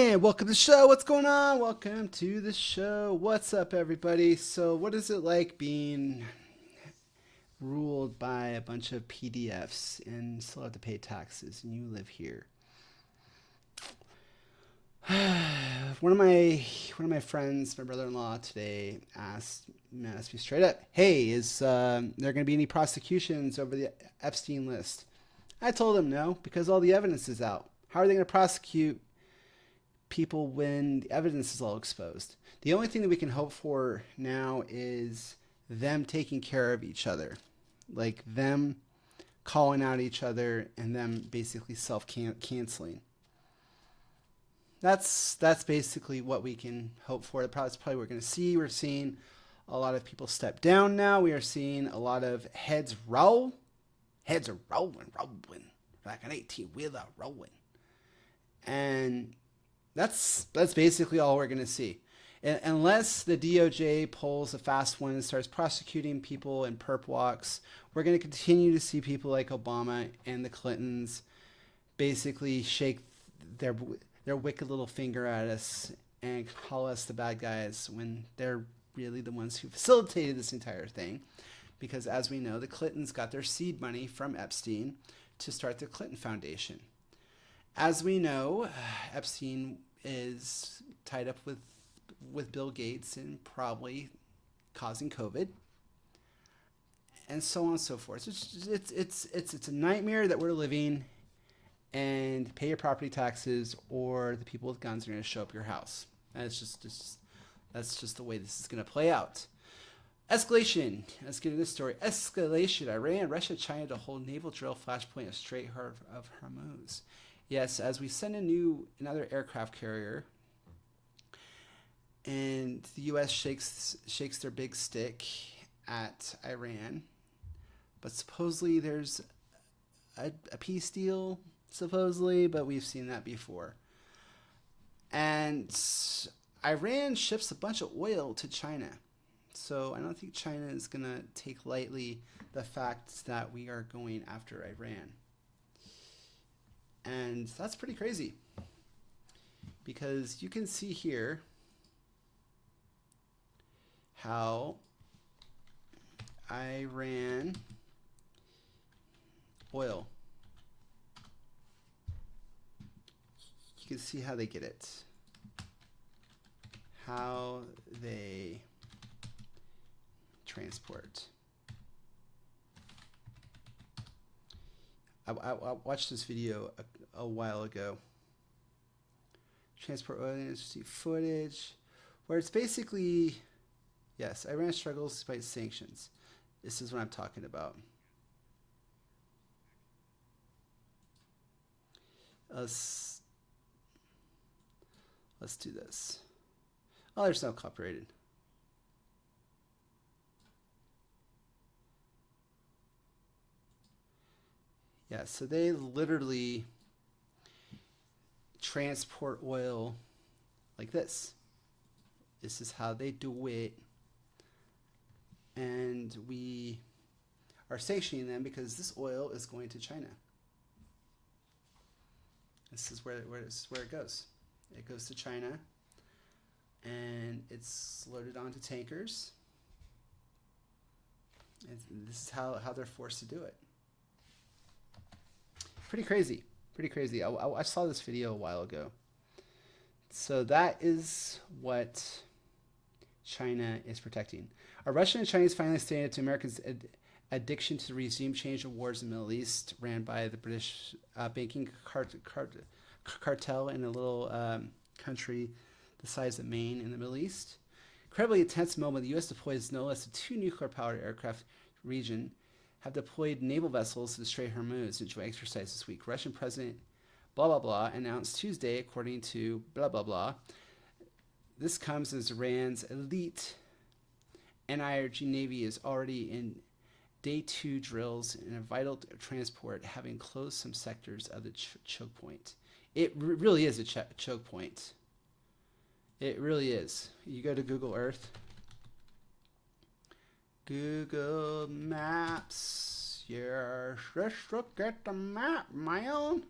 And welcome to the show. What's going on? Welcome to the show. What's up, everybody? So, what is it like being ruled by a bunch of PDFs and still have to pay taxes and you live here? One of my friends, my brother-in-law today asked me straight up, "Hey, is there going to be any prosecutions over the Epstein list?" I told him no, because all the evidence is out. How are they going to prosecute people when the evidence is all exposed? The only thing that we can hope for now is them taking care of each other, like them calling out each other and them basically self canceling. That's basically what we can hope for. That's probably what we're going to see. We're seeing a lot of people step down now. We are seeing a lot of heads roll. Heads are rolling, like an 18-wheeler rolling. And that's basically all we're going to see. Unless the DOJ pulls a fast one and starts prosecuting people in perp walks, we're going to continue to see people like Obama and the Clintons basically shake their wicked little finger at us and call us the bad guys when they're really the ones who facilitated this entire thing. Because as we know, the Clintons got their seed money from Epstein to start the Clinton Foundation. As we know, Epstein is tied up with Bill Gates and probably causing COVID, and so on and so forth. It's a nightmare that we're living, and pay your property taxes, or the people with guns are going to show up your house. And that's just the way this is going to play out. Escalation. Let's get into this story. Escalation. Iran, Russia, China to hold naval drill flashpoint of Strait of Hormuz. Yes, as we send another aircraft carrier, and the U.S. shakes their big stick at Iran, but supposedly there's a peace deal, supposedly, but we've seen that before. And Iran ships a bunch of oil to China. So I don't think China is going to take lightly the fact that we are going after Iran. And that's pretty crazy, because you can see here how Iran oil, you can see how they get it, how they transport. I watched this video a while ago. Transport oil industry footage, where it's basically, yes, Iran struggles despite sanctions. This is what I'm talking about. Let's do this. Oh, there's no copyrighted. Yeah, so they literally transport oil like this. This is how they do it. And we are sanctioning them because this oil is going to China. This is where it goes. It goes to China, and it's loaded onto tankers. And this is how they're forced to do it. Pretty crazy. Pretty crazy. I saw this video a while ago. So that is what China is protecting. Are Russian and Chinese finally standing up to Americans' addiction to the regime change of wars in the Middle East, ran by the British banking cartel in a little country the size of Maine in the Middle East? Incredibly intense moment. The U.S. deploys no less than 2 nuclear-powered aircraft region have deployed naval vessels to the Strait of Hormuz in joint exercise this week. Russian President blah blah blah announced Tuesday, according to blah blah blah. This comes as Iran's elite NIRG Navy is already in day 2 drills in a vital transport, having closed some sectors of the choke point. It really is a choke point. It really is. You go to Google Earth. Google Maps. Yeah, let's look at the map, man.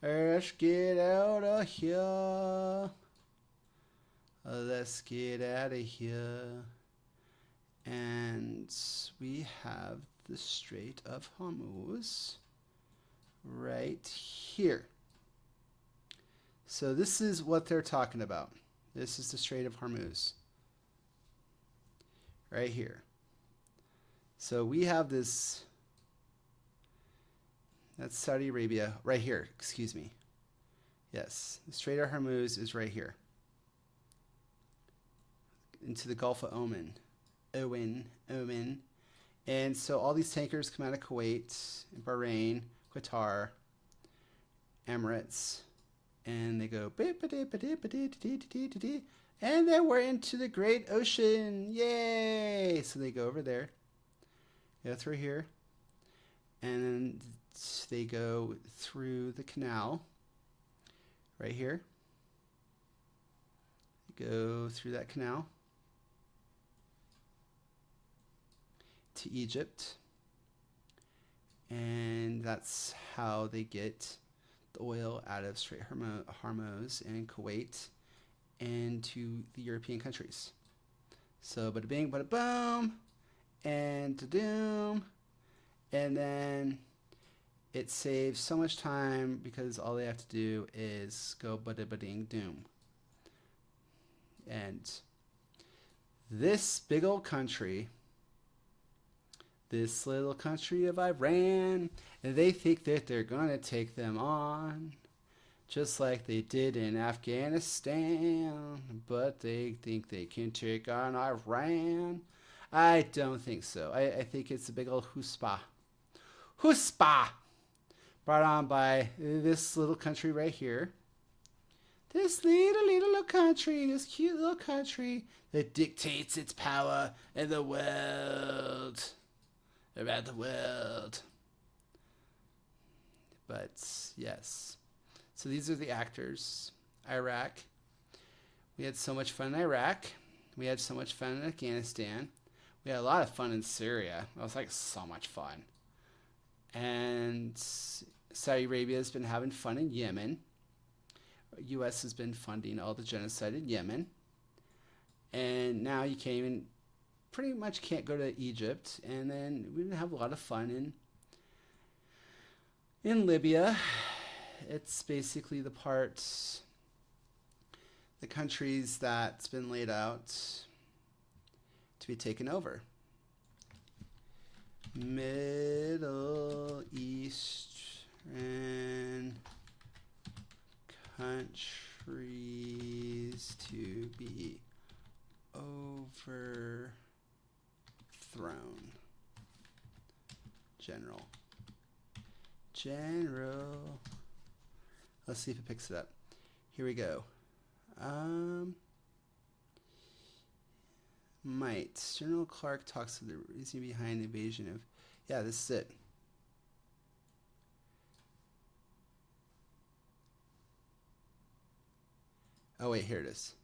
Let's get out of here. Let's get out of here. And we have the Strait of Hormuz right here. So this is what they're talking about. This is the Strait of Hormuz right here. So we have this, that's Saudi Arabia right here, excuse me. Yes, the Strait of Hormuz is right here. Into the Gulf of Oman. Oman. And so all these tankers come out of Kuwait, Bahrain, Qatar, Emirates, and they go, and then we're into the Great Ocean. Yay! So they go over there, go through here, and then they go through the canal right here. Go through that canal to Egypt, and that's how they get the oil out of Strait Hormuz and Kuwait and to the European countries. So bada bing, bada boom, and da-doom, and then it saves so much time because all they have to do is go bada ba-ding doom. And this big old country, this little country of Iran, and they think that they're going to take them on, just like they did in Afghanistan, but they think they can take on Iran. I don't think so. I think it's a big old chutzpah. Chutzpah! Brought on by this little country right here. This little country, this cute little country that dictates its power in the world. Around the world. But yes. So these are the actors. Iraq. We had so much fun in Iraq. We had so much fun in Afghanistan. We had a lot of fun in Syria. It was like so much fun. And Saudi Arabia has been having fun in Yemen. U.S. has been funding all the genocide in Yemen. And now you can't even, pretty much can't go to Egypt. And then we didn't have a lot of fun in Libya. It's basically the parts, the countries that's been laid out to be taken over. Middle Eastern countries to be overthrown. General. Let's see if it picks it up. Here we go. Might. General Clark talks to the reason behind the invasion of... Yeah, this is it. Oh, wait, here it is.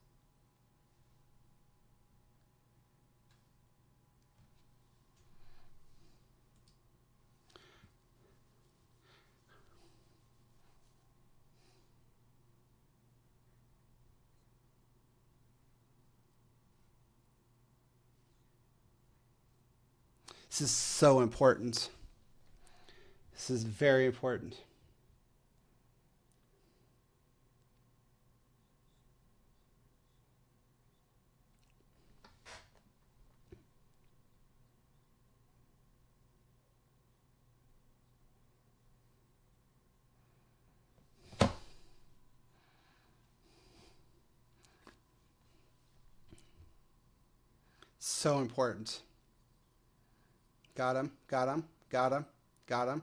This is so important. This is very important. So important. Got him, got him, got him, got him.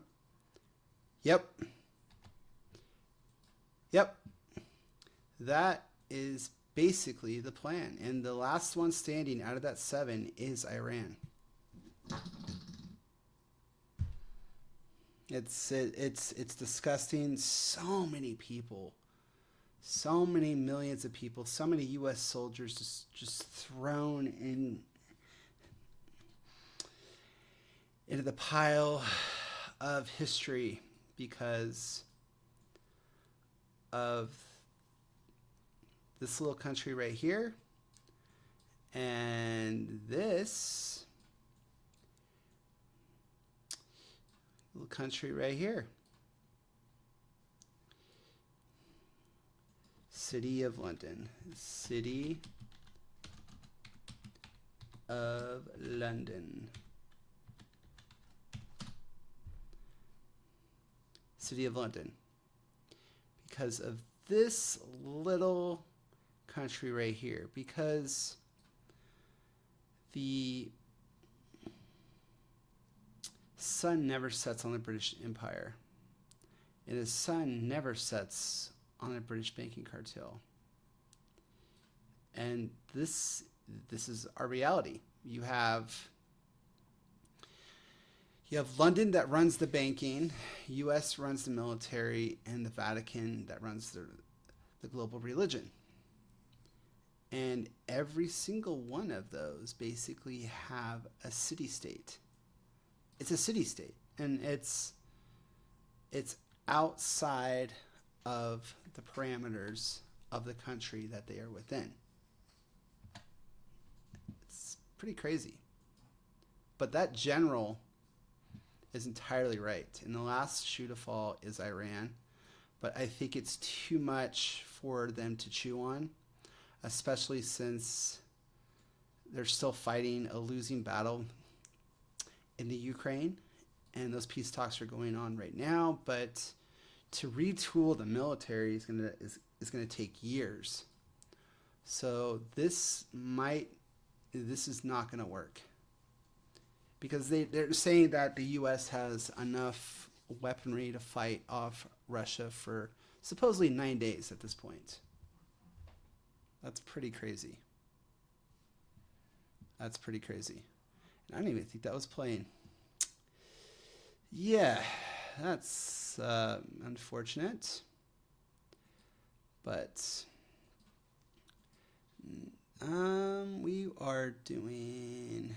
Yep. Yep. That is basically the plan. And the last one standing out of that 7 is Iran. It's disgusting. So many people, so many millions of people, so many U.S. soldiers just thrown into the pile of history because of this little country right here and this little country right here. City of London. City of London. City of London. Because of this little country right here. Because the sun never sets on the British Empire. And the sun never sets on a British banking cartel. And this is our reality. You have London that runs the banking, US runs the military, and the Vatican that runs the global religion. And every single one of those basically have a city-state. It's a city-state, and it's outside of the parameters of the country that they are within. It's pretty crazy. But that general is entirely right. And the last shoe to fall is Iran. But I think it's too much for them to chew on, especially since they're still fighting a losing battle in the Ukraine. And those peace talks are going on right now. But to retool the military is gonna take years. So this is not gonna work, because they're saying that the US has enough weaponry to fight off Russia for supposedly 9 days at this point. That's pretty crazy. That's pretty crazy. And I don't even think that was playing. Yeah, that's unfortunate, but we are doing,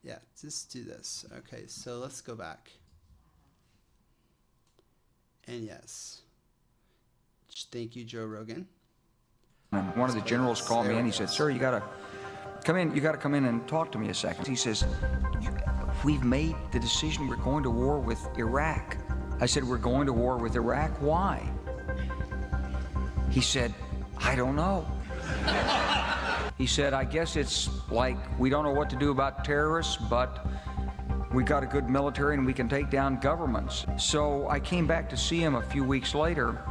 yeah, just do this. Okay, so let's go back. And yes, thank you, Joe Rogan. And one of the generals called me and he said, "Sir, you gotta come in. You gotta come in and talk to me a second." He says, "We've made the decision. We're going to war with Iraq." I said, "We're going to war with Iraq? Why?" He said, "I don't know." He said, "I guess it's like we don't know what to do about terrorists, but we got a good military and we can take down governments." So I came back to see him a few weeks later,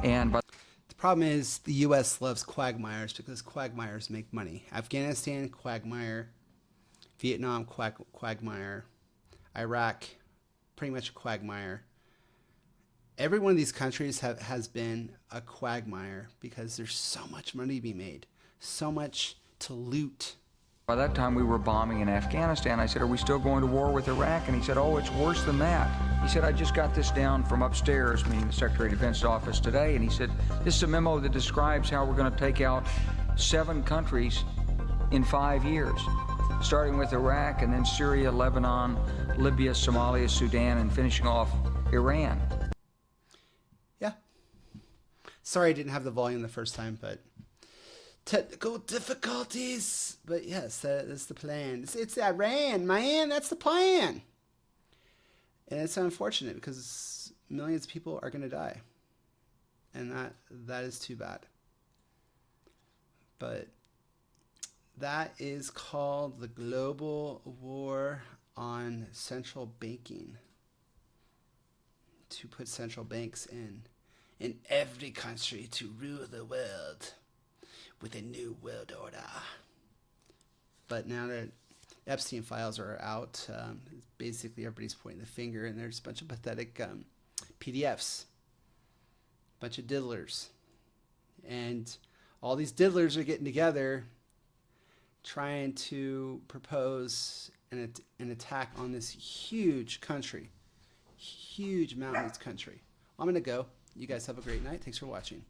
and the problem is the U.S. loves quagmires because quagmires make money. Afghanistan, quagmire. Vietnam, quagmire. Iraq, pretty much a quagmire. Every one of these countries has been a quagmire because there's so much money to be made, so much to loot. by that time we were bombing in Afghanistan. I said, "Are we still going to war with Iraq?" And he said, "Oh, it's worse than that." He said, "I just got this down from upstairs," meaning the Secretary of Defense office today, and he said, "This is a memo that describes how we're going to take out 7 countries in 5 years, starting with Iraq and then Syria, Lebanon, Libya, Somalia, Sudan, and finishing off Iran." Yeah. Sorry I didn't have the volume the first time, but technical difficulties. But yes, that's the plan. It's Iran, man. That's the plan. And it's unfortunate because millions of people are going to die. And that is too bad. But that is called the global war on central banking. To put central banks in every country to rule the world with a new world order. But now that Epstein files are out, basically everybody's pointing the finger, and there's a bunch of pathetic PDFs, a bunch of diddlers, and all these diddlers are getting together trying to propose an attack on this huge country, huge mountainous country. I'm going to go. You guys have a great night. Thanks for watching.